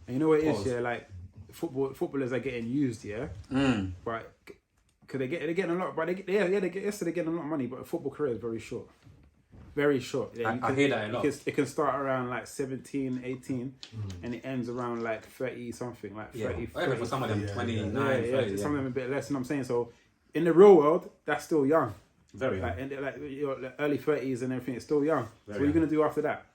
And you know what it Pause. is, yeah? Like, footballers are getting used, yeah? But, because they're getting a lot, but they're getting a lot of money, but a football career is very short. Very short. Yeah, I hear that a lot. It can start around like 17, 18, and it ends around like 30 something, like 30. Even for some of them, 29, 30. Some of them a bit less, you know what I'm saying? So, in the real world, that's still young. Very young. Like your early 30s and everything, it's still young. So what are you going to do after that?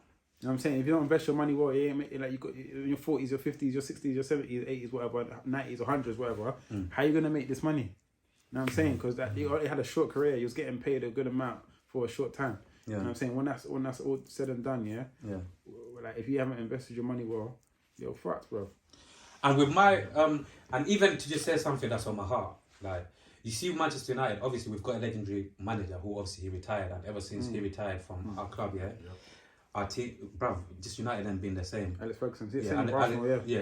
You know what I'm saying? If you don't invest your money, well, like you got in your 40s, your 50s, your 60s, your 70s, 80s, whatever, 90s or 100s, whatever, how are you going to make this money? You know what I'm saying? Because you already had a short career, you was getting paid a good amount for a short time. Yeah. You know what I'm saying? When that's all said and done, yeah. Like if you haven't invested your money well, you're fucked, bro. And with my and even to just say something that's on my heart, like you see Manchester United, obviously we've got a legendary manager who obviously he retired, and ever since he retired from our club, our team, bruv, just United and being the same. Alex Ferguson,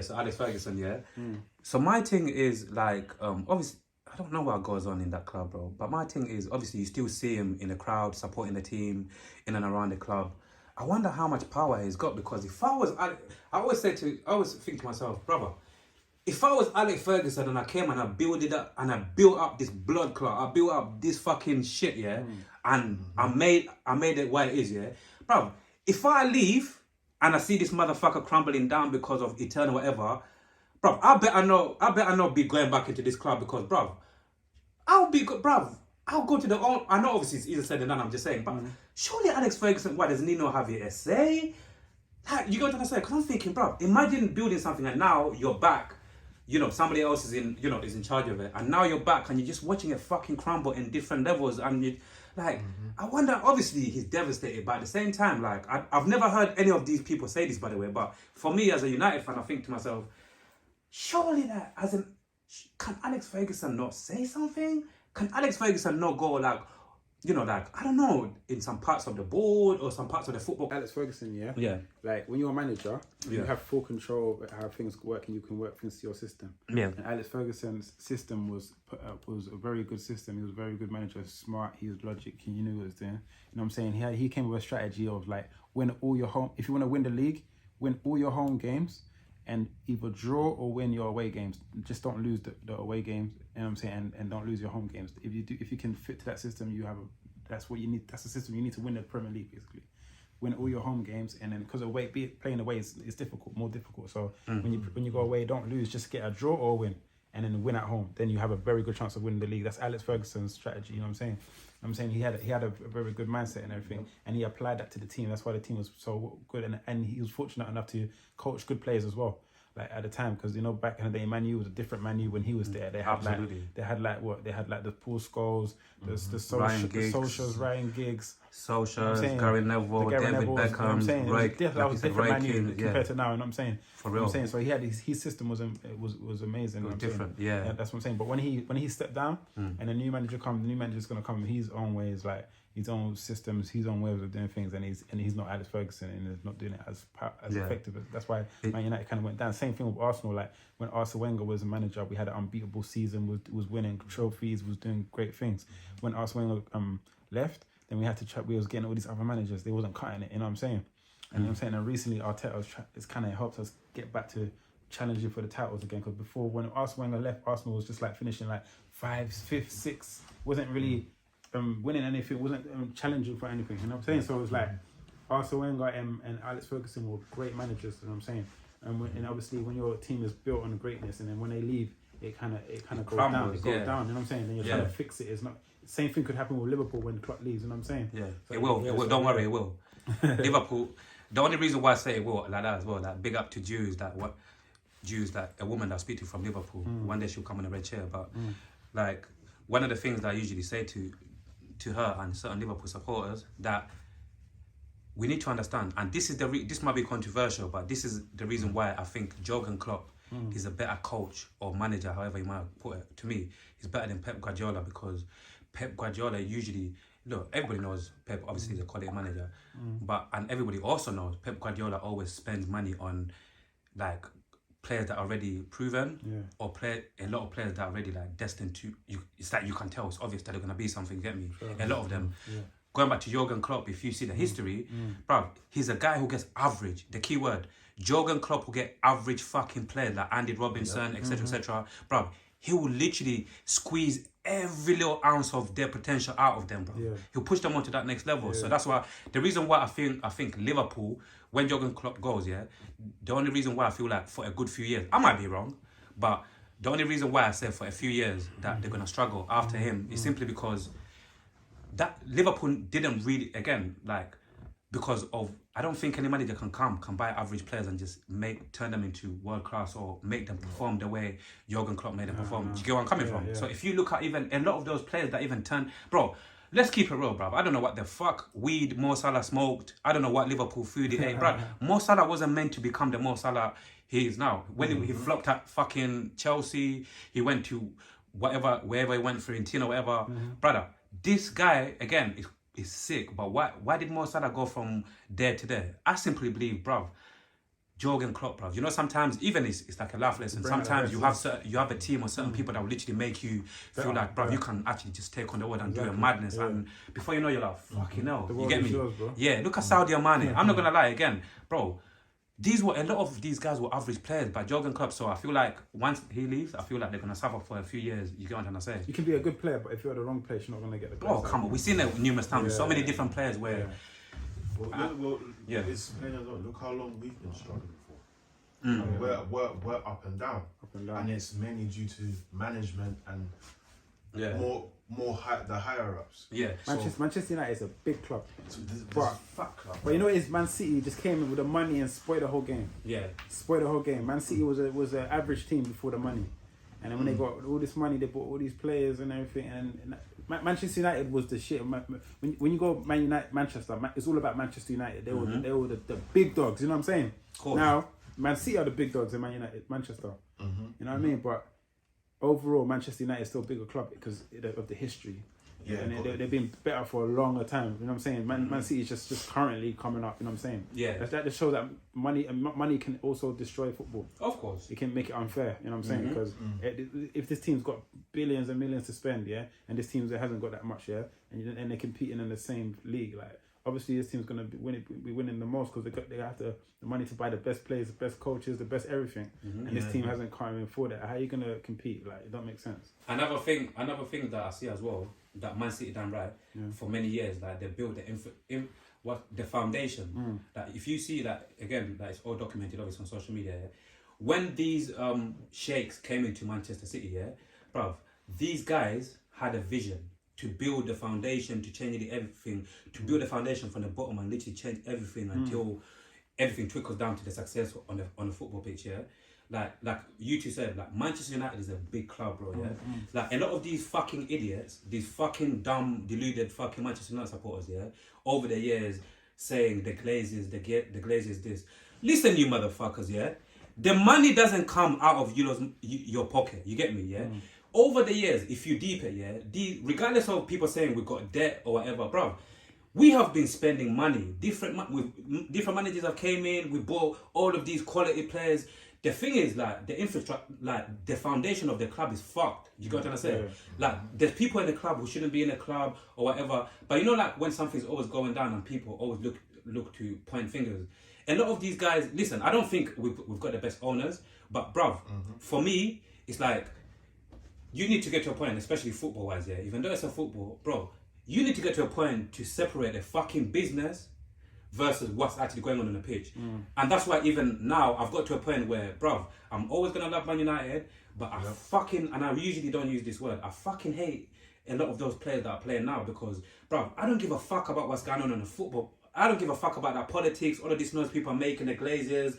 So Alex Ferguson, So my thing is like, obviously, I don't know what goes on in that club, bro. But my thing is, obviously, you still see him in the crowd, supporting the team, in and around the club. I wonder how much power he's got, because if I was, I always think to myself, brother, if I was Alex Ferguson and I came and I built it up, and I built up this blood clot, I built up this fucking shit, and I made it what it is, bro. If I leave and I see this motherfucker crumbling down because of eternal whatever, bro, I better not be going back into this club, because, bro, I'll go to the own. I know obviously it's easier said than done, I'm just saying, but surely Alex Ferguson, why doesn't he not have your essay? Like, you got to understand, because I'm thinking, bro, imagine building something and now you're back, somebody else is in charge of it, and now you're back and you're just watching it fucking crumble in different levels, and you like, I wonder, obviously he's devastated, but at the same time, like, I've never heard any of these people say this, by the way, but for me as a United fan, I think to myself, surely that, can Alex Ferguson not say something? Can Alex Ferguson not go like, I don't know, in some parts of the board or some parts of the football? Alex Ferguson, Yeah. Like when you're a manager, you have full control of how things work, and you can work things to your system. Yeah. And Alex Ferguson's system was a very good system. He was a very good manager, smart. He was logic. He knew what he was doing. You know what I'm saying? He came with a strategy of like, win all your home. If you want to win the league, win all your home games, and either draw or win your away games. Just don't lose the away games. You know what I'm saying? And don't lose your home games. If you can fit to that system, that's what you need. That's the system you need to win the Premier League, basically. Win all your home games, and then because playing away is difficult, more difficult. So when you go away, don't lose. Just get a draw or win, and then win at home. Then you have a very good chance of winning the league. That's Alex Ferguson's strategy. You know what I'm saying? He had a very good mindset and everything, and he applied that to the team. That's why the team was so good, and he was fortunate enough to coach good players as well. Like at the time, because back in the day, Man U was a different Man U when he was there. They had the Paul Scholes, the Solskjaers, Ryan Giggs, Gary Neville, David Beckham, that was different Man U compared to now. You know what I'm saying? For real. You know what I'm saying? So he had his system was amazing. It was different, that's what I'm saying. But when he stepped down and the new manager comes, the new manager's gonna come his own ways, like his own systems, his own ways of doing things, and he's not Alex Ferguson, and he's not doing it as effective. That's why Man United kind of went down. Same thing with Arsenal. Like when Arsene Wenger was a manager, we had an unbeatable season, was winning trophies, was doing great things. When Arsene Wenger left, then we had to we was getting all these other managers. They wasn't cutting it. You know what I'm saying? And you know what I'm saying. And recently Arteta it's kind of helped us get back to challenging for the titles again. Because before, when Arsene Wenger left, Arsenal was just like finishing like 5th, 5th, 6th. Wasn't really winning anything. Wasn't challenging for anything. You know what I'm saying? So it was like Arsene Wenger and Alex Ferguson were great managers. You know what I'm saying? And obviously when your team is built on greatness, and then when they leave, it kind of goes down. It goes down. You know what I'm saying? Then you're trying to fix it. It's not. Same thing could happen with Liverpool when Klopp leaves. You know what I'm saying? Yeah, so it will. Don't worry, it will. Liverpool. The only reason why I say it will like that as well, like big up to Jews that a woman that I speak to from Liverpool. One day she'll come in a red chair, but like one of the things that I usually say to her and certain Liverpool supporters, that we need to understand, and this is this might be controversial, but this is the reason why I think Jurgen Klopp is a better coach or manager, however you might put it. To me, he's better than Pep Guardiola, because Pep Guardiola usually, everybody knows Pep obviously is a quality manager, and everybody also knows Pep Guardiola always spends money on like players that are already proven, or a lot of players that are already like destined to. It's like you can tell, it's obvious that they're gonna be something. Get me? A lot of them. going back to Jurgen Klopp, if you see the history, bruv, he's a guy who gets average. The key word, Jurgen Klopp will get average fucking players like Andy Robinson, etc., etc. Bruv, he will literally squeeze every little ounce of their potential out of them, bro. Yeah. He'll push them onto that next level. So that's why the reason why I think Liverpool, when Jurgen Klopp goes, the only reason why I feel like for a good few years, I might be wrong, but the only reason why I say for a few years that they're gonna struggle after him is simply because that Liverpool didn't really, again, like, because of, I don't think any manager can buy average players and just turn them into world class or make them perform the way Jurgen Klopp made them perform. Do you get where I'm coming from? So if you look at even a lot of those players that even bro, let's keep it real, bro. I don't know what the fuck weed Mo Salah smoked. I don't know what Liverpool food he ate, bro. Mo Salah wasn't meant to become the Mo Salah he is now. When he flopped at fucking Chelsea, he went to wherever he went, Fiorentina, whatever. Brother, this guy, again, is sick, but why did Mo Salah go from there to there? I simply believe, bruv, Jurgen Klopp, bruv. You know, sometimes even it's like a life lesson. Sometimes you have a team or certain people that will literally make you feel like, bruv, you can actually just take on the world and do a madness. And before you know, you're like, fucking hell. You get me? Yours, yeah, look at Sadio Mane. I'm not gonna lie again, bro. A lot of these guys were average players, but Jurgen Klopp. So I feel like once he leaves, I feel like they're gonna suffer for a few years. You get what I'm trying to say? You can be a good player, but if you're the wrong place, you're not gonna get the best. Oh come on, we've seen it numerous times. So many different players where. It's plain as well. Look how long we've been struggling for. And we're up and down, and it's mainly due to management and the higher ups. Yeah, Manchester United is a big club. It's a fat club. But you know what is, Man City just came in with the money and spoiled the whole game. Yeah, Spoiled the whole game. Man City was an average team before the money, and then when they got all this money, they bought all these players and everything. And Manchester United was the shit. When you go Manchester, it's all about Manchester United. They were the big dogs. You know what I'm saying? Now Man City are the big dogs in Manchester. You know what I mean? But overall, Manchester United is still a bigger club because of the history. Yeah, and they've been better for a longer time. You know what I'm saying? Man City is just currently coming up. You know what I'm saying? Yeah. That just shows that money can also destroy football. Of course. It can make it unfair. You know what I'm saying? Because if this team's got billions and millions to spend, and this team that hasn't got that much, and they're competing in the same league, like obviously this team's gonna be winning the most because they have the money to buy the best players, the best coaches, the best everything, and this team hasn't come in for that. How are you gonna compete? Like it don't make sense. Another thing that I see as well that Man City done right for many years, like they built the foundation. That if you see that again, that it's all documented obviously on social media. When these sheikhs came into Manchester City, bruv, these guys had a vision to build the foundation, to change everything, to build the foundation from the bottom and literally change everything until everything trickles down to the success on the football pitch. Like you two said, like Manchester United is a big club, bro. Like a lot of these fucking idiots, these fucking dumb, deluded fucking Manchester United supporters, over the years saying the Glazers, the Glazers this. Listen, you motherfuckers, the money doesn't come out of your pocket. You get me, Over the years, if you deep it, regardless of people saying we've got debt or whatever, bro, we have been spending money. Different managers have came in. We bought all of these quality players. The thing is, like the infrastructure, like the foundation of the club is fucked. You got what I'm saying? Like there's people in the club who shouldn't be in the club or whatever. But you know, like when something's always going down and people always look to point fingers. A lot of these guys, listen, I don't think we've got the best owners, but bruv, for me, it's like. You need to get to a point, especially football-wise, even though it's a football, bro, you need to get to a point to separate the fucking business versus what's actually going on the pitch. And that's why even now, I've got to a point where, bro, I'm always going to love Man United, but and I usually don't use this word, I fucking hate a lot of those players that are playing now because, bro, I don't give a fuck about what's going on in the football. I don't give a fuck about that politics, all of these noise people are making, the Glazers,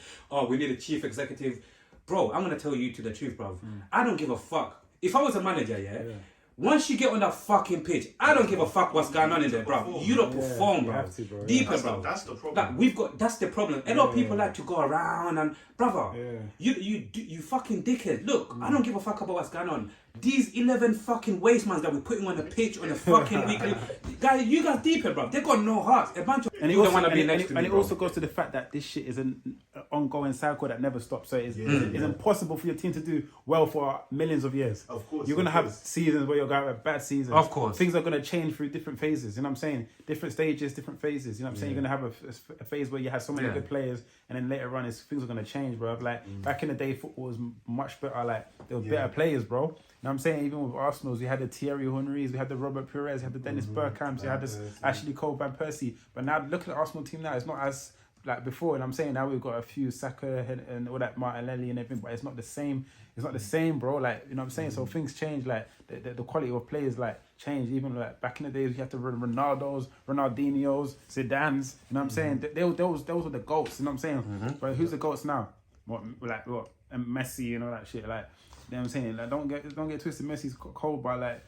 we need a chief executive. Bro, I'm going to tell you to the truth, bro. I don't give a fuck. If I was a manager, once you get on that fucking pitch, I don't give a fuck what's going on in there, bro. You don't perform, bro. Deeper, bro. That's the problem. Like, that's the problem. A lot of people like to go around and, brother, you fucking dickhead. Look, I don't give a fuck about what's going on. These 11 fucking waste mans that we're putting on the pitch on a fucking weekly, guys, you guys deeper, bro. They got no heart. A bunch of you don't want to be next to me, and it also goes to the fact that this shit is an ongoing cycle that never stops. So it's impossible for your team to do well for millions of years. Of course, you're gonna have seasons where you're going to have a bad season. Of course. Things are going to change through different phases. You know what I'm saying? Different stages, different phases. You know what I'm saying? You're going to have a phase where you have so many good players, and then later on, things are going to change, bro. Like, back in the day, football was much better. Like, there were better players, bro. You know what I'm saying? Even with Arsenal, we had the Thierry Henrys, we had the Robert Pires, we had the Dennis Bergkamps, we had this Ashley Cole, Van Persie. But now, look at the Arsenal team now. It's not as like before, and I'm saying now we've got a few Saka and all that Martinelli and everything, but it's not the same. It's not the same, bro. Like, you know what I'm saying? So things change. Like the quality of players like change. Even like back in the days, you had to run Ronaldos, Ronaldinhos, Zidanes. You know what I'm saying? Those were the goats. You know what I'm saying? But who's the goats now? What and Messi and all that shit. Like, you know what I'm saying? Like, don't get twisted. Messi's cold, but like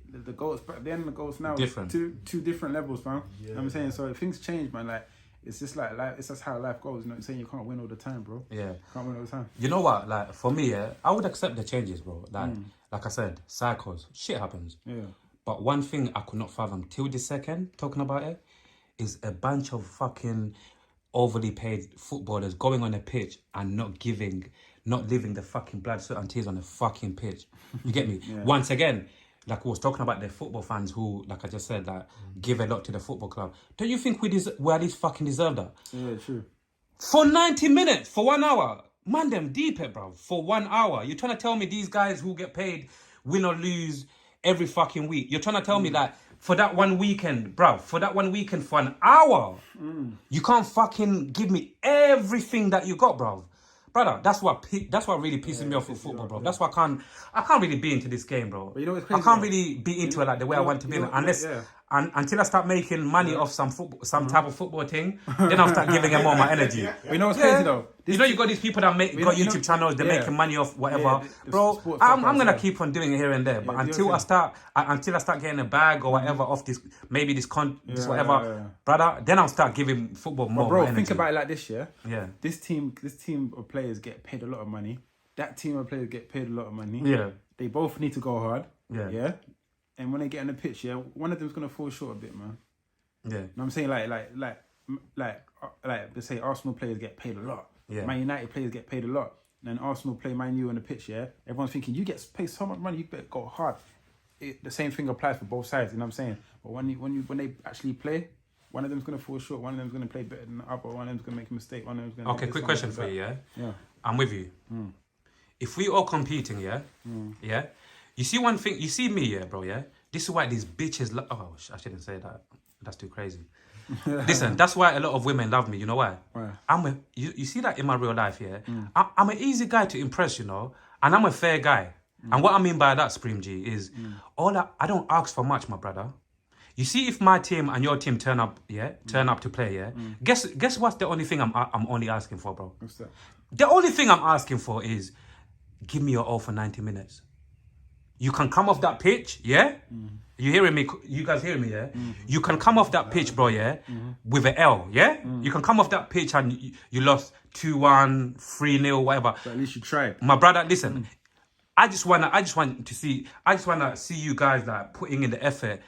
the goats. But then the goats now Different. Two different levels, man. You know what I'm saying? So things change, man. Like. It's just like life. It's just how life goes. You know what I'm saying? You can't win all the time, bro. Yeah. Can't win all the time. You know what? Like, for me, I would accept the changes, bro. Like I said, cycles. Shit happens. Yeah. But one thing I could not fathom till this second, talking about it, is a bunch of fucking overly paid footballers going on a pitch and not living the fucking blood, sweat and tears on the fucking pitch. You get me? Once again, like we was talking about the football fans who, like I just said, like give a lot to the football club. Don't you think we at least fucking deserve that? Yeah, true. For 90 minutes, for 1 hour. Man, them deep it, bro. For 1 hour. You're trying to tell me these guys who get paid win or lose every fucking week. You're trying to tell me that for that one weekend, bro, for an hour, you can't fucking give me everything that you got, bro. Brother, that's what really pisses me off with football, bro. That's why I can't really be into this game, bro. But you know what's crazy, I can't really be into it like the way I want to be in it, unless until I start making money off some type of football thing, then I'll start giving them all my energy. But you know what's crazy though? You know, you got these people that got YouTube channels, they're making money off whatever. Bro, I'm gonna keep on doing it here and there. But until I start getting a bag or whatever off this, maybe this whatever, brother, then I'll start giving football more. Bro, energy. think about it like this, yeah? Yeah. This team of players get paid a lot of money. That team of players get paid a lot of money. Yeah. They both need to go hard. Yeah. Yeah. And when they get on the pitch, yeah, one of them's gonna fall short a bit, man. Yeah. You know what I'm saying? Like, let's say Arsenal players get paid a lot. Yeah. Man United players get paid a lot. And then Arsenal play Man U on the pitch, yeah? Everyone's thinking, you get paid so much money, you better go hard. The same thing applies for both sides, you know what I'm saying? But when they actually play, one of them's going to fall short, one of them's going to play better than the other, one of them's going to make a mistake, one of them's going to... Okay, quick question for you, yeah? Yeah. I'm with you. If we all competing, yeah? Yeah? You see one thing, you see me, yeah, bro, yeah? This is why these bitches... I shouldn't say that. That's too crazy. Listen, that's why a lot of women love me. You know why? Why? You see that in my real life, yeah? I'm an easy guy to impress, you know? And I'm a fair guy. And what I mean by that, Supreme G, is I don't ask for much, my brother. You see, if my team and your team turn up to play, yeah? Guess what's the only thing I'm only asking for, bro? What's that? The only thing I'm asking for is give me your all for 90 minutes. You can come off that pitch, yeah? You hearing me? You guys hearing me, yeah? You can come off that pitch, bro, yeah? With an L, yeah? You can come off that pitch and you lost 2-1, 3-0, whatever. But at least you tried. My brother, listen. I just want to see you guys like putting in the effort,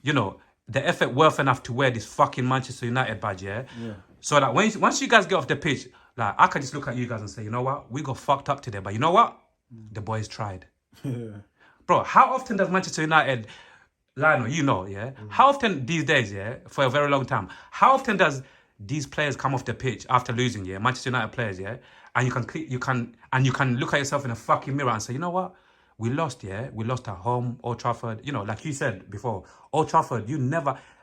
you know, the effort worth enough to wear this fucking Manchester United badge, yeah? So that once you guys get off the pitch, like I can just look at you guys and say, you know what? We got fucked up today, but you know what? The boys tried. Bro, how often does Manchester United, Lionel, you know, yeah? How often these days, yeah, for a very long time, how often does these players come off the pitch after losing, yeah? Manchester United players, yeah? And you can look at yourself in a fucking mirror and say, you know what? We lost, yeah? We lost at home, Old Trafford. You know, like you said before, Old Trafford,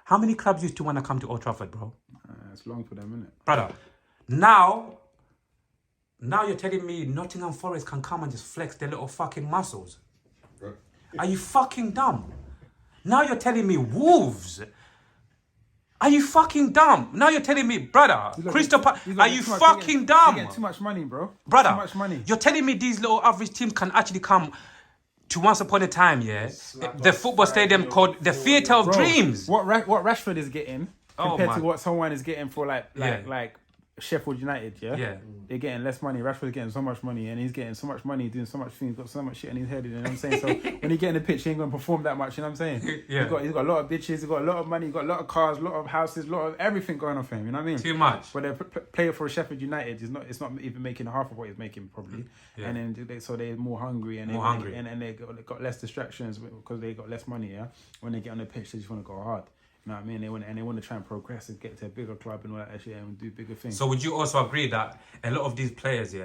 how many clubs used to want to come to Old Trafford, bro? It's long for them, isn't it? Brother, now you're telling me Nottingham Forest can come and just flex their little fucking muscles. Right. Are you fucking dumb? Now you're telling me Wolves. Are you fucking dumb? Now you're telling me, brother, Crystal Palace. Are you fucking dumb? You get too much money, bro. Brother, too much money. You're telling me these little average teams can actually come to once upon a time, yeah? The football stadium called the Theatre of Dreams. What Rashford is getting compared to what someone is getting for like Sheffield United, yeah? Yeah. They're getting less money. Rashford's getting so much money, and he's getting so much money, doing so much things, got so much shit in his head, you know what I'm saying? So when he get in the pitch, he ain't going to perform that much, you know what I'm saying? Yeah. He's got a lot of bitches, he's got a lot of money, he's got a lot of cars, a lot of houses, a lot of everything going on for him, you know what I mean? Too much. But the player for Sheffield United it's not even making half of what he's making probably, Yeah. and then they're more hungry and they got less distractions because they got less money. Yeah, when they get on the pitch, they just want to go hard. You know what I mean? They want to try and progress and get to a bigger club and all that shit and do bigger things. So would you also agree that a lot of these players,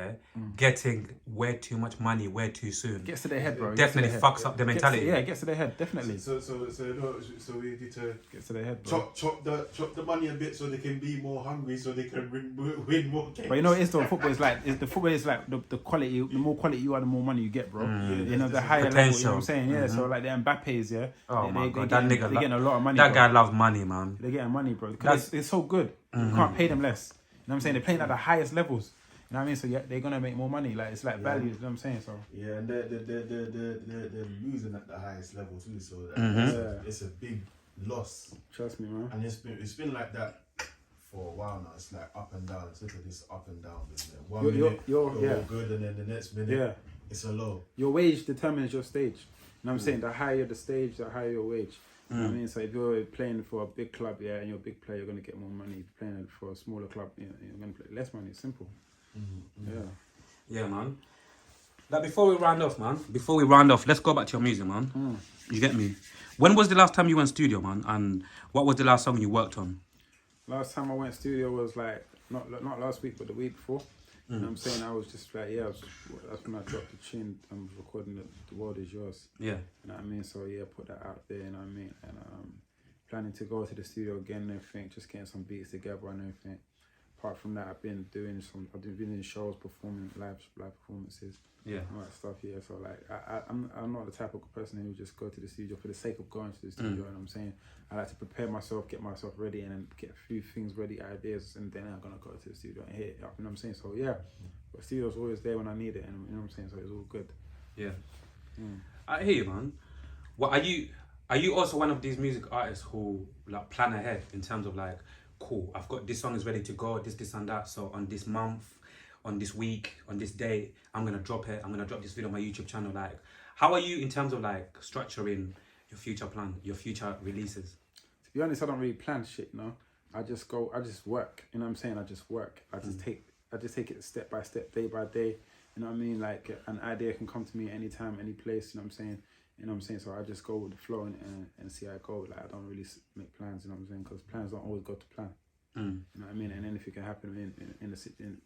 getting way too much money way too soon, Gets to their head, bro. definitely fucks up their mentality. Gets to their head, definitely. So we need to Gets to their head, bro. chop the money a bit so they can be more hungry, so they can win more games. But you know what it is though, football is like the quality. The more quality you are, the more money you get, bro. You know, the higher level. You know what I'm saying? Yeah. So like the Mbappes, yeah. Oh my God, they're that nigga, getting a lot of money. that bro. guy loves money, man. They're getting money, bro. Because it's so good. You can't pay them less. You know what I'm saying? They're playing at the highest levels. You know what I mean? So yeah, they're gonna make more money. Like it's like values. You know what I'm saying? So Yeah, and they're losing at the highest level too. So it's a big loss. trust me, man. And it's been like that for a while now. It's like up and down. It's literally this up and down, isn't it? One minute you're all good, and then the next minute it's a low. Your wage determines your stage. You know what I'm saying? The higher the stage, the higher your wage. You know what I mean? So if you're playing for a big club, and you're a big player, you're gonna get more money. If you're playing for a smaller club, you're gonna play less money. It's simple. Yeah, man. Like before we round off, let's go back to your music, man. You get me? When was the last time you went studio, man? And what was the last song you worked on? Last time I went studio was like not last week, but the week before. You know what I'm saying? I was just like, that's when I dropped the tune. I'm recording The World Is Yours. Yeah. You know what I mean? So yeah, put that out there, you know what I mean? And planning to go to the studio again and everything, just getting some beats together and everything. Apart from that, I've been doing in shows, performing live performances. Yeah. All that stuff, yeah. So like I'm not the type of person who just go to the studio for the sake of going to the studio, you know what I'm saying? I like to prepare myself, get myself ready, and then get a few things ready, ideas, and then I'm gonna go to the studio and hit it up, you know what I'm saying? So yeah, but studio's always there when I need it, and you know what I'm saying? So it's all good. Yeah. I hear you, man. What are you also one of these music artists who like plan ahead in terms of like, cool, I've got this song is ready to go, this and that, so on this month, on this week, on this day, I'm gonna drop it, I'm gonna drop this video on my YouTube channel. Like, how are you in terms of like structuring your future plan, your future releases? To be honest, I don't really plan shit, you know. I just work, you know what I'm saying? I just work. I just take it step by step, day by day. You know what I mean? Like an idea can come to me anytime, any place, you know what I'm saying? You know what I'm saying? So I just go with the flow and see how it goes. Like I don't really make plans, you know what I'm saying? Because plans don't always go to plan. You know what I mean? And anything can happen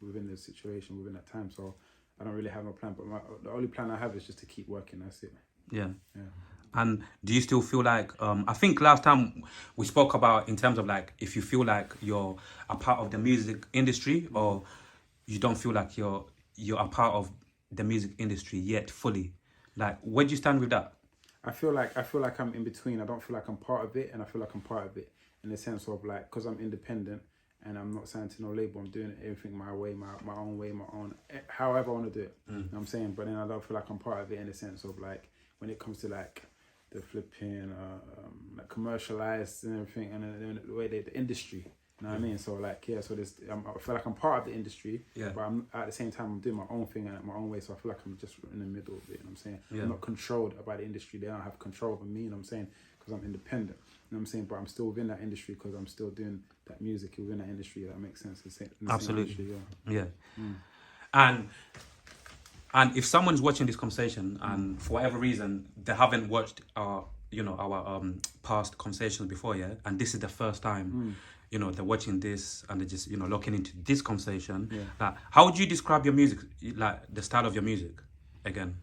within the situation, within that time. So I don't really have no plan. But the only plan I have is just to keep working. That's it. Yeah. And do you still feel like, I think last time we spoke about in terms of like, if you feel like you're a part of the music industry or you don't feel like you're a part of the music industry yet fully. Like, where do you stand with that? I feel like I'm in between. I don't feel like I'm part of it, and I feel like I'm part of it in the sense of like, because I'm independent and I'm not signed to no label. I'm doing everything my way, my own, however I want to do it. You know what I'm saying? But then I don't feel like I'm part of it in the sense of like, when it comes to like the flipping, like commercialized and everything, and then the way the industry. You know what I mean? So like, yeah, so I feel like I'm part of the industry, but I'm at the same time I'm doing my own thing and my own way. So I feel like I'm just in the middle of it. You know what I'm saying? I'm not controlled by the industry. They don't have control over me. You know what I'm saying? Because I'm independent. You know what I'm saying? But I'm still within that industry because I'm still doing that music within that industry. That makes sense. Absolutely. Industry, yeah. And if someone's watching this conversation and for whatever reason they haven't watched our past conversations before, and this is the first time. They're watching this and they're just, looking into this conversation. Like, how would you describe your music, like the style of your music, again,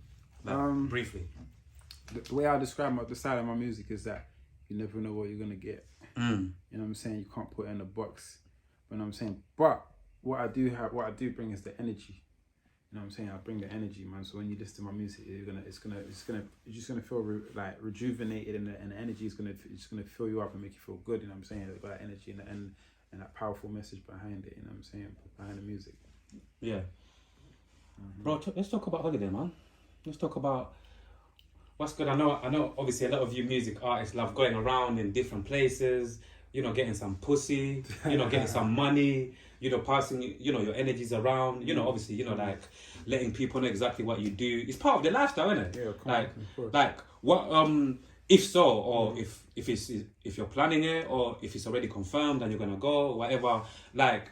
like, briefly? The way I describe the style of my music is that you never know what you're gonna get. You know what I'm saying? You can't put it in a box. You know what I'm saying? But what I do bring is the energy. You know what I'm saying? I bring the energy, man. So when you listen to my music, you're just gonna feel rejuvenated, and the energy is gonna fill you up and make you feel good. You know what I'm saying? It's got that energy and that powerful message behind it. You know what I'm saying? Behind the music. Yeah. Bro, let's talk about holiday, man. Let's talk about what's good. I know. Obviously, a lot of you music artists love going around in different places, you know, getting some pussy, you know, getting some money, you know, passing, you know, your energies around, you know, obviously, you know, like letting people know exactly what you do. It's part of the lifestyle, isn't it? Yeah, like what if so, or if you're planning it, or if it's already confirmed and you're gonna go, whatever. Like,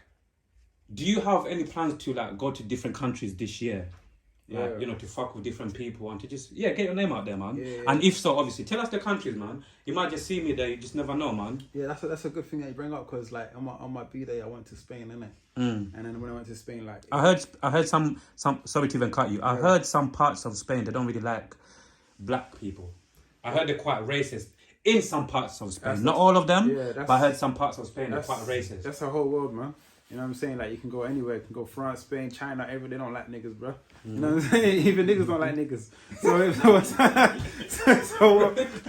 do you have any plans to like go to different countries this year? Like, you know, to fuck with different people and to just get your name out there, man. And if so, obviously, tell us the countries, man. You might just see me there. You just never know, man. Yeah, that's a good thing that you bring up, because like on my B-day I went to Spain, innit? And then when I went to Spain, like I heard some. Sorry to even cut you. I heard some parts of Spain they don't really like black people. I heard they're quite racist in some parts of Spain. Not all of them, but I heard some parts of Spain they're quite racist. That's the whole world, man. You know what I'm saying? Like, you can go anywhere. You can go France, Spain, China, everywhere. They don't like niggas, bro. You know what I'm saying? Even niggas don't like niggas. So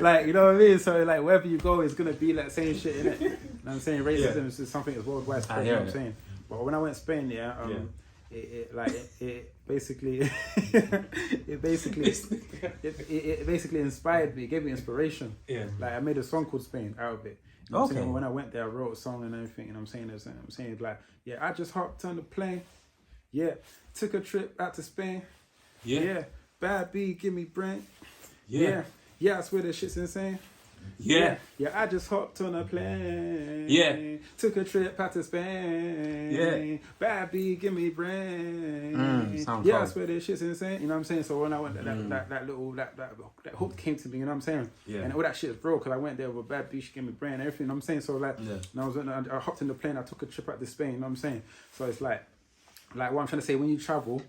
like, you know what I mean? So, like, wherever you go, it's going to be like same shit, innit? You know what I'm saying? Racism is something that's worldwide spread, you know what I'm saying? But when I went to Spain, it basically inspired me. It gave me inspiration. Yeah. Like, I made a song called Spain out of it. You know what I'm saying? When I went there, I wrote a song and everything, and I'm saying like, yeah, I just hopped on the plane, took a trip out to Spain, bad B, give me brain, I swear this shit's insane. Yeah, I just hopped on a plane, took a trip out to Spain, bad B, give me brain, I swear this shit's insane. You know what I'm saying? So when I went there, that hook came to me. You know what I'm saying? And all that shit is real, because I went there with bad B, she gave me brain and everything. You know what I'm saying? So like, and I hopped in the plane, I took a trip out to Spain. You know what I'm saying? So it's like what I'm trying to say, when you travel,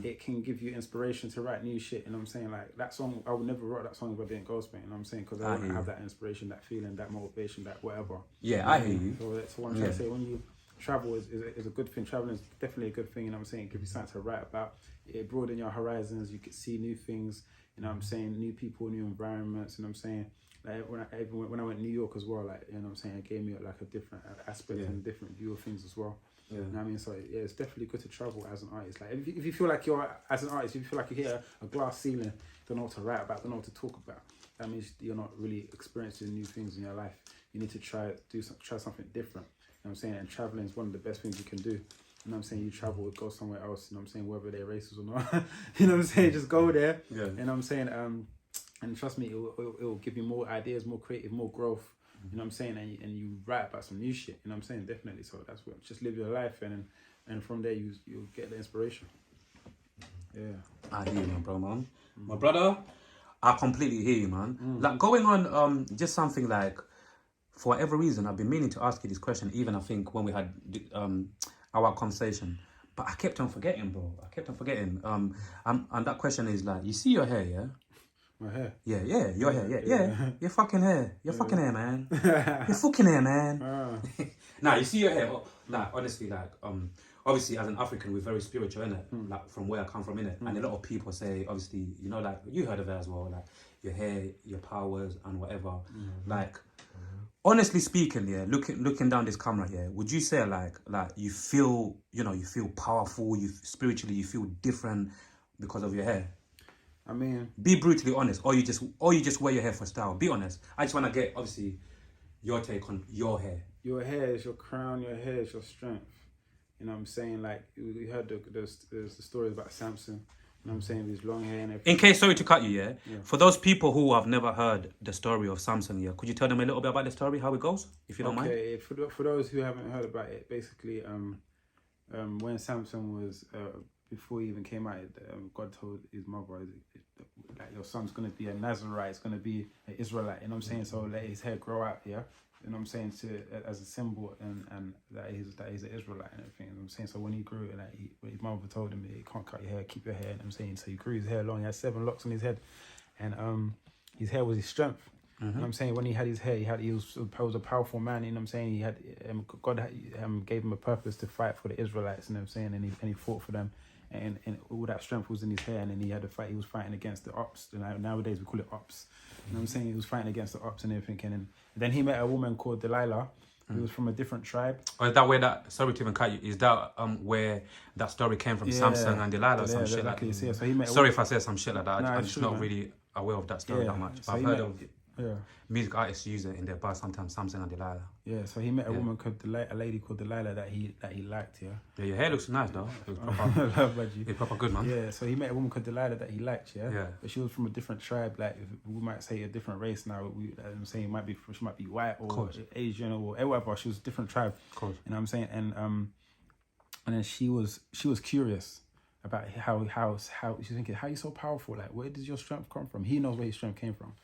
it can give you inspiration to write new shit. You know what I'm saying? Like, that song, I would never write that song if I didn't go to Spain. You know what I'm saying? Because I wouldn't have that inspiration, that feeling, that motivation, that whatever. Yeah, I hear you. So that's what I'm trying to say. When you travel is a good thing. Traveling is definitely a good thing. You know what I'm saying? It gives you something to write about. It broadens your horizons. You can see new things. You know what I'm saying? New people, new environments. You know what I'm saying? Like, when I went to New York as well, like, you know what I'm saying, it gave me like a different aspect and a different view of things as well. You know what I mean? So it's definitely good to travel as an artist. Like, if you feel like as an artist, if you feel like you hit a glass ceiling, don't know what to write about, don't know what to talk about, that means you're not really experiencing new things in your life. You need to try something different. You know what I'm saying? And traveling is one of the best things you can do. You know what I'm saying? You travel, go somewhere else, you know what I'm saying, whether they're racist or not. You know what I'm saying? Just go there. You know what I'm saying? And trust me, it will give you more ideas, more creative, more growth. You know what I'm saying? And you write about some new shit. You know what I'm saying? Definitely. So that's what, just live your life, and from there you'll get the inspiration. Yeah. I hear you, my bro, man. My brother, I completely hear you, man. Like, going on just something like, for whatever reason, I've been meaning to ask you this question, even I think when we had our conversation. But I kept on forgetting, bro. And that question is like, you see your hair, yeah? My hair? Yeah, your hair, yeah. Your fucking hair. Your fucking hair, man. Your fucking hair, man. Nah, you see your hair. Like, honestly, like, obviously, as an African, we're very spiritual, innit? Like, from where I come from, innit? And a lot of people say, obviously, you know, like, you heard of it as well, like, your hair, your powers, and whatever. Like, honestly speaking, yeah, looking down this camera here, would you say, like you feel, you know, you feel powerful, spiritually, you feel different because of your hair? I mean, be brutally honest, or you just wear your hair for style. Be honest. I just want to get, obviously, your take on your hair. Your hair is your crown. Your hair is your strength. You know what I'm saying? Like, we heard the stories about Samson. You know what I'm saying? With his long hair and everything. In case, sorry to cut you, yeah? For those people who have never heard the story of Samson, yeah, could you tell them a little bit about the story, how it goes, if you don't mind? Okay, for those who haven't heard about it, basically, when Samson was before he even came out, God told his mother, like, your son's going to be a Nazarite, it's going to be an Israelite, you know what I'm saying? So let his hair grow out, yeah? You know what I'm saying? As a symbol, and that he's an Israelite and everything, you know what I'm saying? So when he grew, like, his mother told him, you can't cut your hair, keep your hair, you know what I'm saying? So he grew his hair long, he had 7 locks on his head, and his hair was his strength. You know what I'm saying? When he had his hair, he was a powerful man, you know what I'm saying? He had God gave him a purpose to fight for the Israelites, you know what I'm saying? And he fought for them. And all that strength was in his hair, and then he had to fight. He was fighting against the ops. Nowadays we call it ops. You know what I'm saying? He was fighting against the ops and everything. And then he met a woman called Delilah, who was from a different tribe. Oh, is that where that? Sorry to even cut you. Is that where that story came from? Samson and Delilah, or some shit like that. So he met. Sorry if I said some shit like that. I'm just not really aware of that story that much. So I've heard of. Yeah. Music artists use it in their bars sometimes, Samson and Delilah. Yeah, so he met a woman called a lady called Delilah that he liked, yeah. Yeah, your hair looks nice though. It was proper, it's proper good, man. Yeah, so he met a woman called Delilah that he liked, yeah. Yeah. But she was from a different tribe, like we might say a different race now. I'm saying she might be white or Asian or whatever. She was a different tribe. Of course. You know what I'm saying? And then she was curious about how she's thinking, how you so powerful? Like, where does your strength come from? He knows where his strength came from.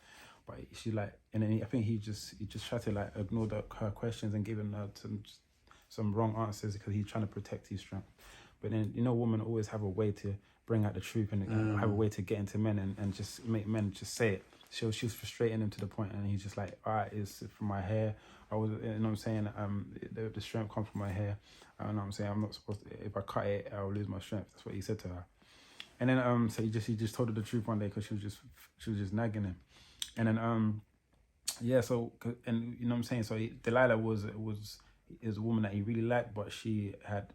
But she like, and then I think he just tried to like ignore her questions and giving her some wrong answers because he's trying to protect his strength. But then, you know, women always have a way to bring out the truth and have a way to get into men and just make men just say it. She was frustrating him to the point, and he's just like, all right, it's from my hair. I was, you know what I'm saying? The strength comes from my hair. I know what I'm saying? I'm not supposed to, if I cut it, I'll lose my strength. That's what he said to her. And then, so he just told her the truth one day because she was just nagging him. And then, so, and you know what I'm saying? So Delilah was a woman that he really liked, but she had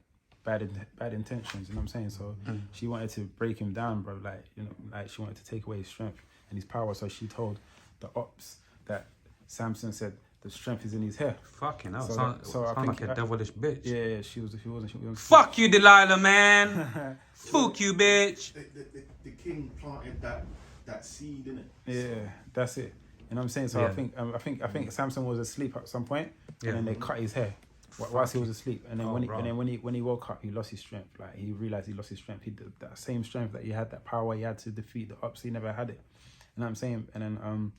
bad intentions, you know what I'm saying? So she wanted to break him down, bro. Like, you know, like she wanted to take away his strength and his power. So she told the ops that Samson said the strength is in his hair. Fucking hell. So I sound think like a devilish bitch. Yeah, she wasn't. Fuck you, Delilah, man. Fuck you, bitch. The king planted that seed in it. Yeah, that's it. You know what I'm saying? So I think Samson was asleep at some point, and then they cut his hair whilst he was asleep. And then when he woke up, he lost his strength. Like he realized he lost his strength. That same strength that he had, that power he had to defeat the ops, he never had it. You know what I'm saying? And then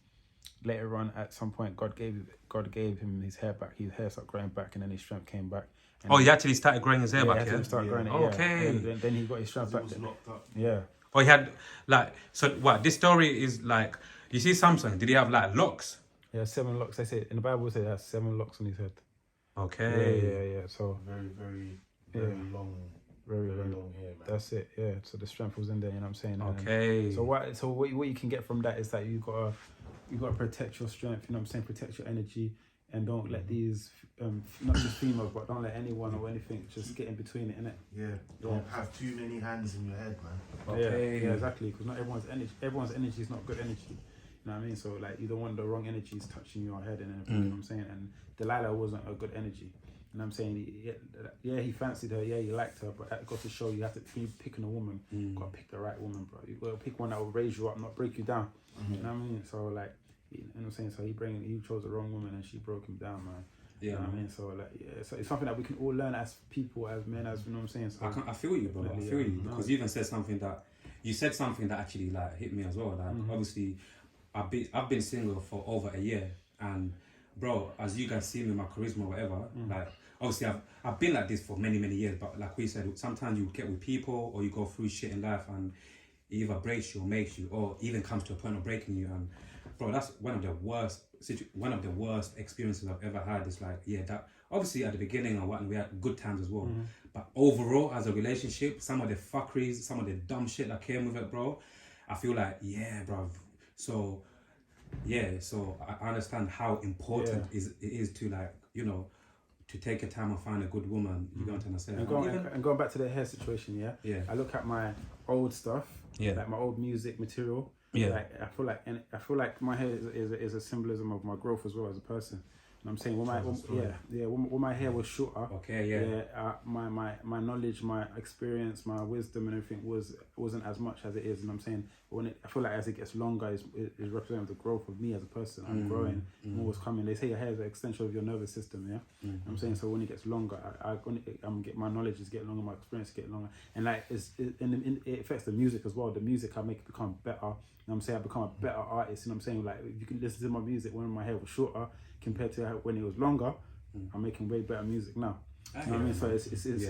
later on, at some point, God gave him his hair back. His hair started growing back, and then his strength came back. And he actually started growing his hair back. He started growing it. Okay. And then he got his strength back. Locked up. Yeah. Oh, he had like, so what? This story is like, you see Samson, did he have like locks? Yeah, 7 locks. They say in the Bible, say he has 7 locks on his head. Okay. Yeah. So very long. Very long hair, man. That's it. Yeah. So the strength was in there. You know what I'm saying? Okay. So what you can get from that is that you gotta protect your strength. You know what I'm saying? Protect your energy, and don't let these not just females, but don't let anyone or anything just get in between it, innit? Yeah. Don't have too many hands in your head, man. Okay. Yeah, exactly. Because not everyone's energy is not good energy. You know what I mean? So like you don't want the wrong energies touching your head and everything. You know what I'm saying? And Delilah wasn't a good energy. You know what I'm saying? Yeah, he fancied her. Yeah, he liked her. But that goes to show you have to, when you're picking a woman, you got to pick the right woman, bro. You got to pick one that will raise you up, not break you down. You know what I mean? So like, you know what I'm saying? So he chose the wrong woman and she broke him down, man. Yeah, you know what I mean? So like, yeah, so it's something that we can all learn as people, as men, as you know what I'm saying. So I feel you, bro. I feel you because you even said something that actually like hit me as well. Like obviously, I've been single for over a year, and bro, as you guys see me, my charisma, or whatever, like obviously I've been like this for many years. But like we said, sometimes you get with people or you go through shit in life, and it either breaks you or makes you, or even comes to a point of breaking you. And bro, that's one of the worst experiences I've ever had. It's like, yeah, that obviously at the beginning and what we had good times as well, but overall as a relationship, some of the fuckeries, some of the dumb shit that came with it, bro, I feel like, yeah, bro. So I understand how important it is to, like, you know, to take your time and find a good woman. You don't understand. And going back to the hair situation, I look at my old stuff, like my old music material. Yeah. Like I feel like my hair is a symbolism of my growth as well as a person. You know what I'm saying? When my hair was shorter, my knowledge, my experience, my wisdom and everything wasn't as much as it is. You know what I'm saying? But I feel like as it gets longer, it's representing the growth of me as a person. I'm growing, more is coming. They say your hair is an extension of your nervous system. Yeah, you know what I'm saying. So when it gets longer, my knowledge is getting longer, my experience is getting longer, and like it affects the music as well. The music I make become better. You know what I'm saying? I become a better artist. You know what I'm saying? Like if you can listen to my music when my hair was shorter compared to when it was longer, I'm making way better music now. You know what I mean? So it's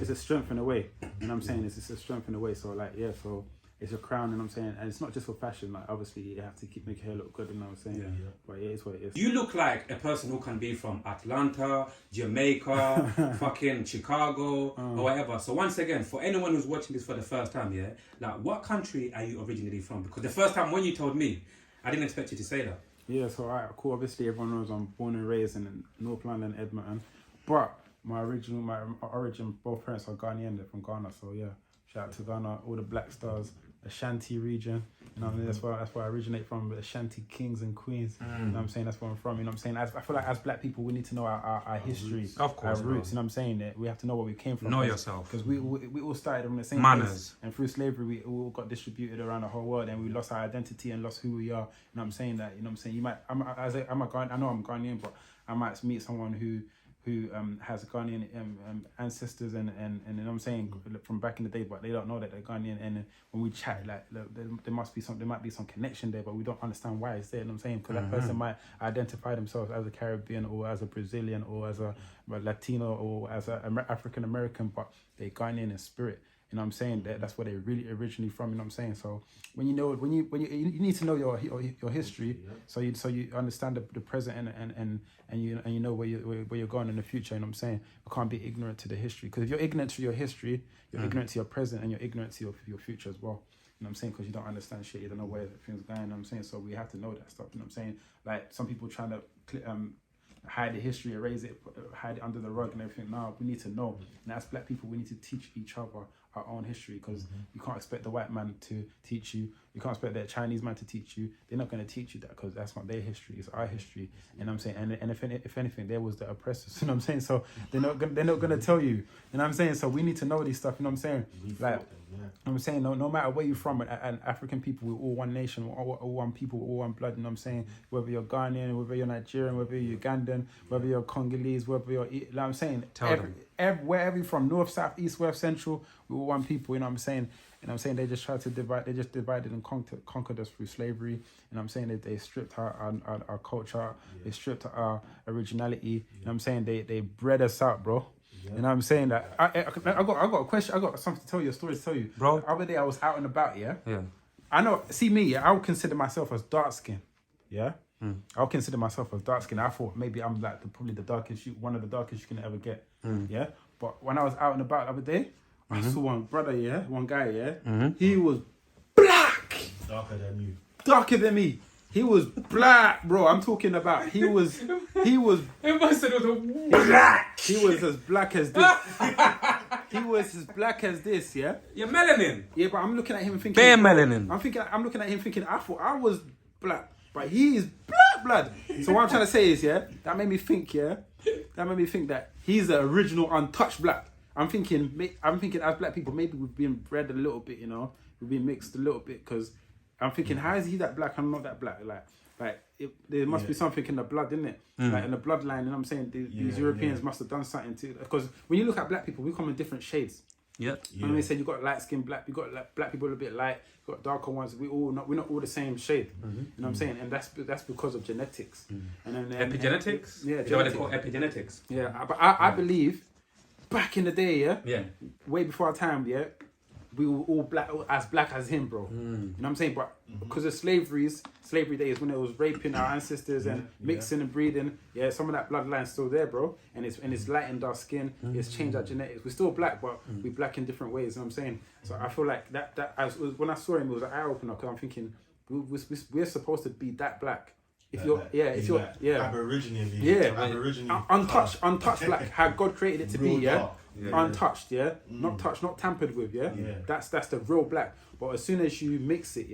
a strength in a way. You know what I'm saying? It's a strength in a way. So like, so it's a crown, you know what I'm saying? And it's not just for fashion. Like obviously you have to make your hair look good, you know what I'm saying? Yeah. But yeah, it's what it is. You look like a person who can be from Atlanta, Jamaica, fucking Chicago, or whatever. So once again, for anyone who's watching this for the first time, like what country are you originally from? Because the first time when you told me, I didn't expect you to say that. Yeah, so alright, cool. Obviously everyone knows I'm born and raised in North London, Edmonton. But my origin, both parents are Ghanaian, they're from Ghana. So yeah, shout out to Ghana, all the Black Stars, Ashanti region. You know what I mean? That's where I originate from, the Ashanti kings and queens. You know what I'm saying? That's where I'm from. You know what I'm saying? I feel like as black people, we need to know our history, of course, our roots. You know what I'm saying? That we have to know where we came from. Know yourself. Because we all started from the same Manners. place. And through slavery, we all got distributed around the whole world, and we lost our identity and lost who we are. You know what I'm saying? That, you know what I'm saying? You might, I know I'm Ghanaian, but I might meet someone who has Ghanaian ancestors and you know what I'm saying, from back in the day, but they don't know that they're Ghanaian. And when we chat, like, there might be some connection there, but we don't understand why it's there. You know what I'm saying? Because that person might identify themselves as a Caribbean or as a Brazilian or as a Latino or as an African American, but they're Ghanaian in spirit. You know what I'm saying? That's where they really originally from. You know what I'm saying? So when you need to know your history, so you understand the present and you know where you're going in the future. You know what I'm saying? You can't be ignorant to the history, because if you're ignorant to your history, you're ignorant to your present, and you're ignorant to your future as well. You know what I'm saying? Because you don't understand shit, you don't know where things are going. You know what I'm saying? So we have to know that stuff. You know what I'm saying? Like, some people trying to hide the history, erase it, hide it under the rug and everything. No, we need to know. And as black people, we need to teach each other our own history, because you can't expect the white man to teach you. You can't expect the Chinese man to teach you. They're not going to teach you that, because that's not their history. It's our history. And I'm saying, and if anything, there was the oppressors. You know what I'm saying? So they're not going to tell you. You know what I'm saying? So we need to know this stuff. You know what I'm saying? Like, I'm saying, no matter where you're from, and African people, we're all one nation, we're all one people, we're all one blood. You know what I'm saying? Whether you're Ghanaian, whether you're Nigerian, whether you're Ugandan, whether you're Congolese, whether you're, you know what I'm saying? Wherever you're from, north, south, east, west, central, we're all one people. You know what I'm saying? And I'm saying they just tried to divide. They just divided and conquered us through slavery. And I'm saying that they stripped our culture. They stripped our originality. You know what I'm saying? They bred us out, bro. You know what I'm saying? That I got a question. I got something to tell you, a story to tell you, bro. The other day I was out and about. Yeah. I know. See me. Yeah. I would consider myself as dark skin. Yeah. I would consider myself as dark skin. I thought maybe I'm like probably the darkest, one of the darkest you can ever get. Yeah. But when I was out and about the other day, I saw one guy. Yeah. He was black. Darker than you. Darker than me. He was black, bro. I'm talking about. He was. Everybody said it was black. He was as black as this. He was as black as this. Yeah. You're melanin. Yeah, but I'm looking at him and thinking. Bare melanin. I'm looking at him thinking. I thought I was black, but he is black blood. So what I'm trying to say is, that made me think. That made me think that he's the original untouched black. I'm thinking as black people, maybe we've been bred a little bit. You know, we've been mixed a little bit, because I'm thinking, how is he that black? I'm not that black. There must be something in the blood, isn't it? Like in the bloodline. And I'm saying these Europeans must have done something to. Because when you look at black people, we come in different shades. When they say you got light skin black, you got like, black people a bit light, you got darker ones. We're not all the same shade. You know what I'm saying? And that's because of genetics. And then epigenetics. Yeah, is that what they call epigenetics? Yeah, but I believe back in the day, way before our time, we were all black as him, bro. You know what I'm saying? But because of slavery days, when it was raping our ancestors and mixing and breeding, some of that bloodline's still there, bro. And it's lightened our skin. It's changed our genetics. We're still black, but we're black in different ways. You know what I'm saying? So I feel like when I saw him, it was an eye opener, because I'm thinking we're supposed to be that black. If you're Aboriginally, untouched black, how God created it to be, dark. Untouched, not touched, not tampered with, That's the real black. But as soon as you mix it,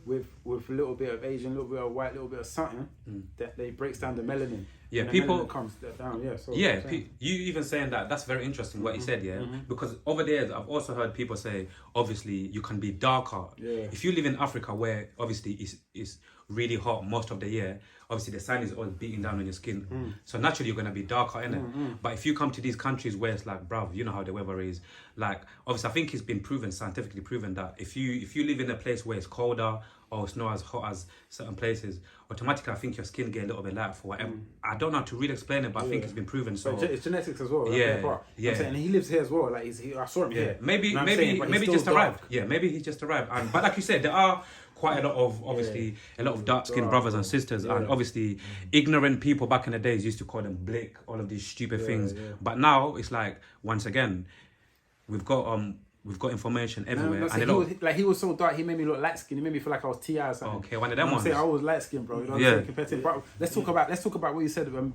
with a little bit of Asian, a little bit of white, a little bit of something, that they breaks down the melanin. Yeah, and people melanin comes down. So you even saying that's very interesting what he said. Because over there I've also heard people say, obviously you can be darker. If you live in Africa, where obviously it's really hot most of the year, obviously the sun is always beating down on your skin, so naturally you're going to be darker, innit? But if you come to these countries where it's like, bruv, you know how the weather is, like, obviously I think it's been scientifically proven that if you live in a place where it's colder or it's not as hot as certain places, automatically I think your skin get a little bit light for whatever. I don't know how to really explain it, but I think it's been proven. So it's genetics as well. And he lives here as well. Like I saw him here. Maybe just arrived. Yeah, maybe he just arrived. But like you said, there are quite a lot of dark-skinned brothers and sisters, and obviously ignorant people back in the days used to call them blick, all of these stupid things. But now it's like, once again, we've got We've got information everywhere. He was so dark. He made me look light skinned. He made me feel like I was T.I. or something. Okay, one of them ones. I was light skinned, bro. You know what I'm saying? Compared to, but let's talk about what you said when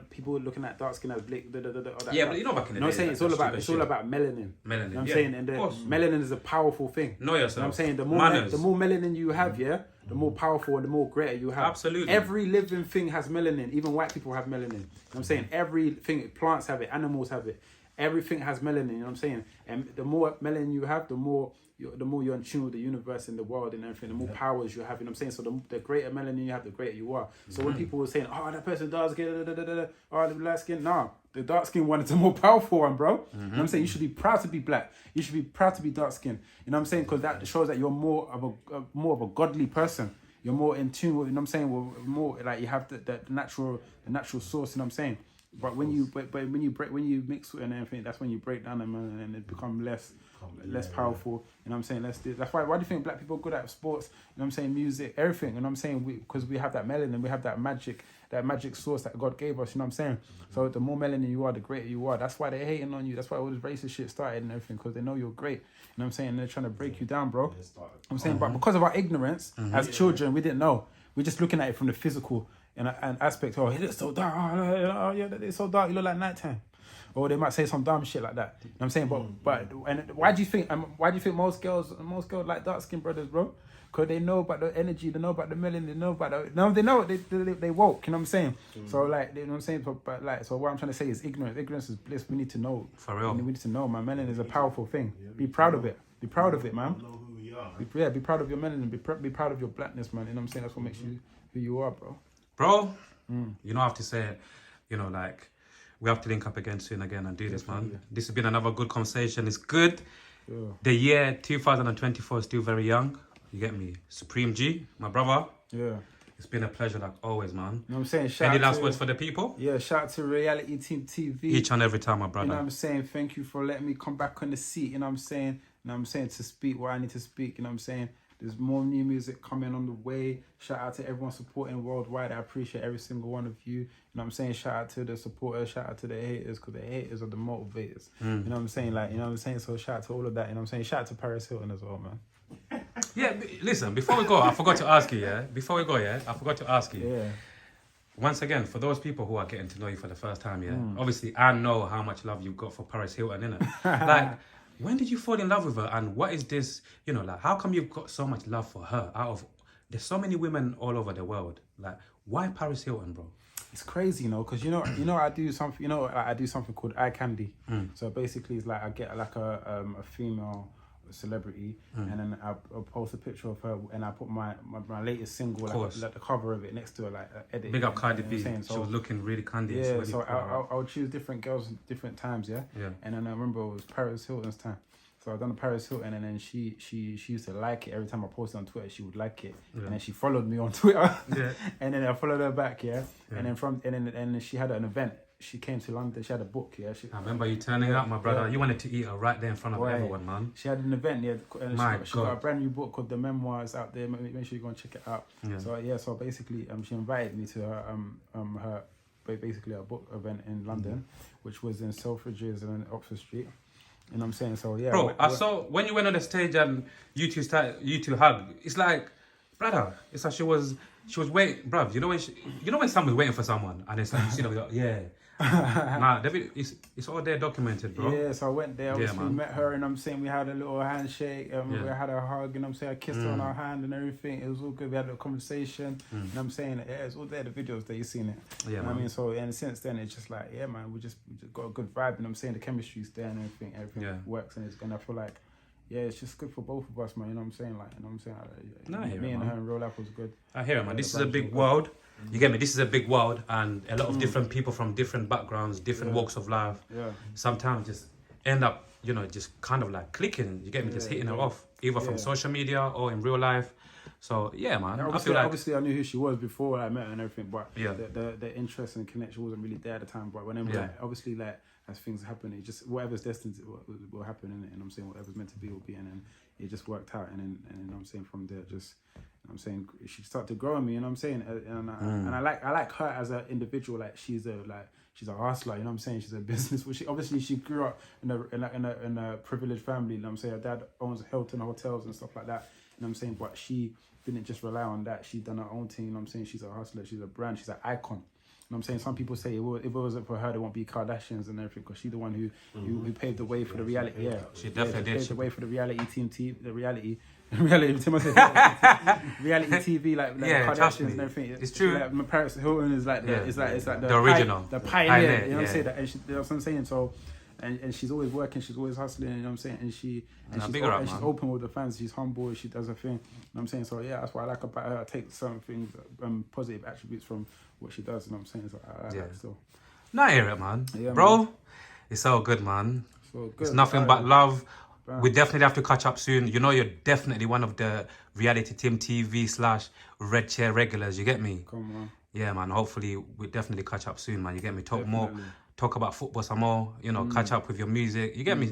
people were looking at dark skin as Blake. But you know back in the day. You know what I'm saying? It's all about melanin. Melanin. You know what I'm saying? And melanin is a powerful thing. Know yourself. You know what I'm saying? The more melanin you have, the more powerful and the more greater you have. Absolutely. Every living thing has melanin. Even white people have melanin. You know what I'm saying? Everything, plants have it, animals have it. Everything has melanin, you know what I'm saying? And the more melanin you have, the more you're in tune with the universe and the world and everything, the more powers you have, you know what I'm saying? So the greater melanin you have, the greater you are. So when people were saying, oh, that person dark skin, oh, the light skin, nah, the dark skin one is the more powerful one, bro. You know what I'm saying? You should be proud to be black. You should be proud to be dark skin. You know what I'm saying? Because that shows that you're more of a godly person. You're more in tune with, you know what I'm saying? With more like you have the natural source, you know what I'm saying? But when you mix and everything, that's when you break down them and it become less powerful. You know what I'm saying? That's why do you think black people are good at sports? You know what I'm saying? Music, everything. You know what I'm saying? Because we have that melanin, we have that magic source that God gave us. You know what I'm saying? So the more melanin you are, the greater you are. That's why they're hating on you. That's why all this racist shit started and everything, because they know you're great. You know what I'm saying? And they're trying to break you down, bro. I'm saying, but because of our ignorance as children, we didn't know. We're just looking at it from the physical and aspect. Oh, he looks so dark. Oh, yeah, it's so dark. You look like nighttime. Or they might say some dumb shit like that. You know what I'm saying? But and why do you think most girls like dark skinned brothers, bro? Because they know about the energy, they know about the melanin, they know about they woke. You know what I'm saying? So like, you know what I'm saying? So what I'm trying to say is ignorance. Ignorance is bliss. We need to know. For real. We need to know. My melanin is a powerful thing. Be proud of it. Be proud of it, man. Know who we are. Be proud of your melanin. Be proud of your blackness, man. You know what I'm saying? That's what makes you who you are, bro. Bro, you don't have to say it. You know, like, we have to link up again soon and do this, man. This has been another good conversation. It's good. Yeah. The year 2024 is still very young. You get me? Supreme G, my brother. Yeah. It's been a pleasure, like always, man. You know what I'm saying? Any last words for the people? Yeah, shout out to Reality Team TV. Each and every time, my brother. You know what I'm saying? Thank you for letting me come back on the seat. You know what I'm saying? You know what I'm saying? To speak what I need to speak. You know what I'm saying? There's more new music coming on the way. Shout out to everyone supporting worldwide. I appreciate every single one of you. You know what I'm saying? Shout out to the supporters. Shout out to the haters, because the haters are the motivators. You know what I'm saying? Like, you know what I'm saying? So shout out to all of that. You know what I'm saying? Shout out to Paris Hilton as well, man. Yeah, listen, before we go, I forgot to ask you, I forgot to ask you. Yeah. Once again, for those people who are getting to know you for the first time, obviously I know how much love you've got for Paris Hilton, innit? Like, when did you fall in love with her, and what is this, you know, like, how come you've got so much love for her there's so many women all over the world, like, why Paris Hilton, bro? It's crazy, you know, because I do something called eye candy. So basically it's like I get like a female celebrity and then I'll post a picture of her and I put my latest single, like the cover of it next to her, like edit. Big up Cardi B. She was looking really candy. Yeah, so I'll choose different girls different times, yeah. And then I remember it was Paris Hilton's time. So I done the Paris Hilton, and then she used to like it every time I posted on Twitter. She would like it, and then she followed me on Twitter, and then I followed her back, and then she had an event. She came to London. She had a book, I remember you turning up, my brother. You wanted to eat her right there in front of everyone, man. She had an event, and she got a brand new book called The Memoirs out there. Make sure you go and check it out. So basically, she invited me to her book event in London, which was in Selfridges and Oxford Street. You know what I'm saying? So yeah. Bro, I saw when you went on the stage and you two hug. It's like, brother, it's like she was waiting, bruv. You know when someone's waiting for someone and it's like, you see them, nah, it's all there documented, bro. Yeah, so I went there, obviously met her, and I'm saying we had a little handshake, we had a hug, and I'm saying I kissed her on our hand and everything. It was all good. We had a conversation, and I'm saying it's all there, the videos that you've seen it. Yeah, you know what I mean? So and since then it's just like, yeah, man, we just got a good vibe, and I'm saying the chemistry's there and everything works, and I feel like, yeah, it's just good for both of us, man. You know what I'm saying? Like, you know what I'm saying? Me and her in real life was good. I hear it, man. This is a big world. You get me? This is a big world, and a lot of different people from different backgrounds, different walks of life. Yeah. Sometimes just end up, just kind of like clicking. You get me? Just hitting her off, either from social media or in real life. So yeah, man. Yeah, obviously I knew who she was before I met her and everything, but the interest and connection wasn't really there at the time. But whenever obviously as things happen, it just whatever's destined will happen, innit? And I'm saying whatever's meant to be will be, and then it just worked out, and then I'm saying from there just I'm saying she started to grow on me, you know what I'm saying, and I like her as an individual. Like she's a hustler, you know what I'm saying. She's a business. Well, she grew up in a privileged family. You know what I'm saying. Her dad owns Hilton hotels and stuff like that. You know what I'm saying. But she didn't just rely on that. She done her own thing. You know what I'm saying. She's a hustler. She's a brand. She's an icon. You know what I'm saying? Some people say if it wasn't for her, there won't be Kardashians and everything, because she's the one who paved the way for the reality. Yeah, she definitely did. Paved the way for the reality reality TV, like Kardashians and everything. It's true. Like, my Paris Hilton is like it's like the original, the pioneer. You know what I'm saying? And you know what I'm saying? So, and she's always working. She's always hustling. You know what I'm saying? And she's open with the fans. She's humble. She does her thing. You know what I'm saying? So yeah, that's what I like about her. I take some things, positive attributes from what she does. You know what I'm saying? So I like it still. Nah, hear it, man. Yeah, bro. Man. It's all good, man. So good. It's nothing but love. We definitely have to catch up soon. You know, you're definitely one of the Reality Team TV / Red Chair regulars. You get me? Come on. Yeah, man. Hopefully, we'll definitely catch up soon, man. You get me? Talk more. Talk about football some more. You know, catch up with your music. You get me?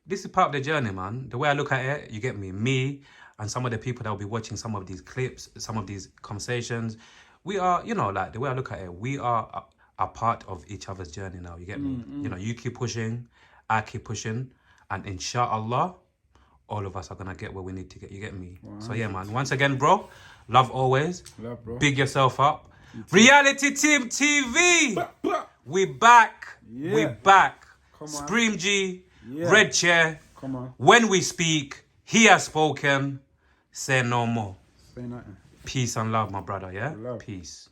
This is part of the journey, man. The way I look at it, you get me? Me and some of the people that will be watching some of these clips, some of these conversations. We are, you know, like the way I look at it, we are a part of each other's journey now. You get me? You know, you keep pushing, I keep pushing. And inshallah, all of us are going to get where we need to get. You get me? Wow. So yeah, man. Once again, bro, love always. Love, bro. Big yourself up. Reality Team TV. We back. Yeah. We back. Come on. Supreme G. Yeah. Red Chair. Come on. When we speak, he has spoken. Say no more. Say nothing. Peace and love, my brother, yeah? Love. Peace.